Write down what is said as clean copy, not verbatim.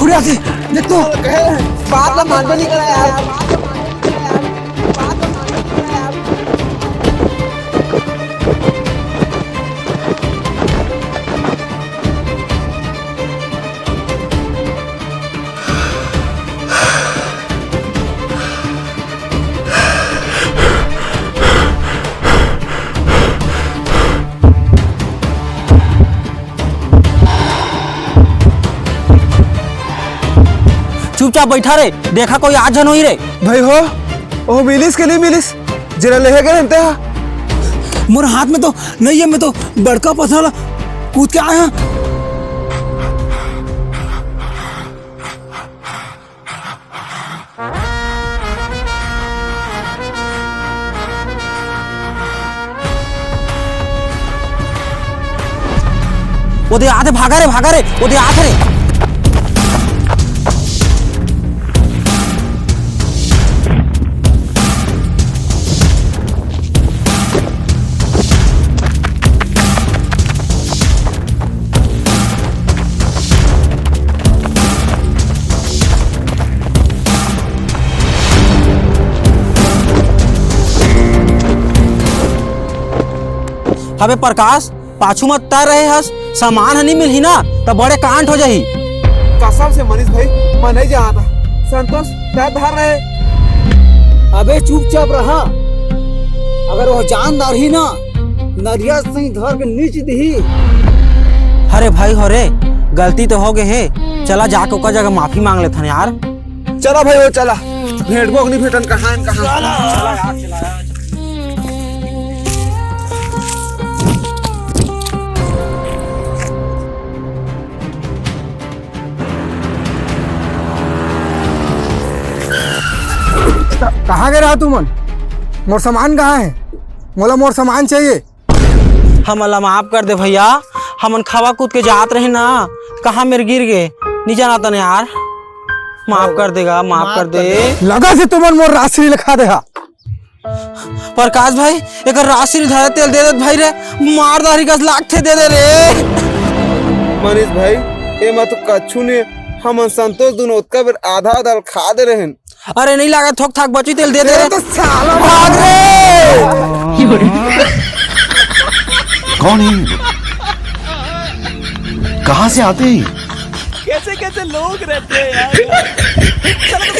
खुरिया से देख तो बात ना मानबे नहीं करा यार। चुपचाप बैठा रे, देखा कोई आज जन हुई रे। भाई हो ओ मिलिस के लिए मिलिस जरा ले गए हमते हा मोर हाथ में तो नहीं है, मैं तो बड़का पथरा कूद के आया। ओदे आते भागा रे ओदे आते रे। अबे प्रकाश पाछू मत तर रहे हस, सामान नहीं मिलही ना तो बड़े कांड हो जाही। कसम से मनीष भाई मैं नहीं जा रहा। संतोष क्या धर रहे। अबे चुपचाप रहा, अगर वो जानदार ही ना नरिया से धर के नीच दी। अरे भाई हो रे, गलती तो हो गए है, चला जाके ओकर जगह माफी मांग लेथन यार। चला भाई वो चला, भेटबो नहीं भेटन कहां चला यार। कहाँ गए रहा तुमन? मोर सामान कहाँ है? मोला मोर सामान चाहिए। हमला माफ कर दे भैया, हमन खवा कूद के जात रहे ना, कहाँ मेरे गिर गए, नहीं जाना था यार, माफ कर देगा, माफ कर दे। लगा से तुमन मोर राशि लिखा दे। प्रकाश भाई एक राशि धारा तेल दे दे भाई रे, मार दारी का लाख थे दे दे रे। मनीष भाई ए मत कछु ने हम संतोष दोनों उत्का बेर आधा आधा खा दे रहे। अरे नहीं लगा, थोक थाक बची तेल दे दे रे। तो साला भाग रे। कौन है? कहाँ से आते हैं? कैसे कैसे लोग रहते हैं यार।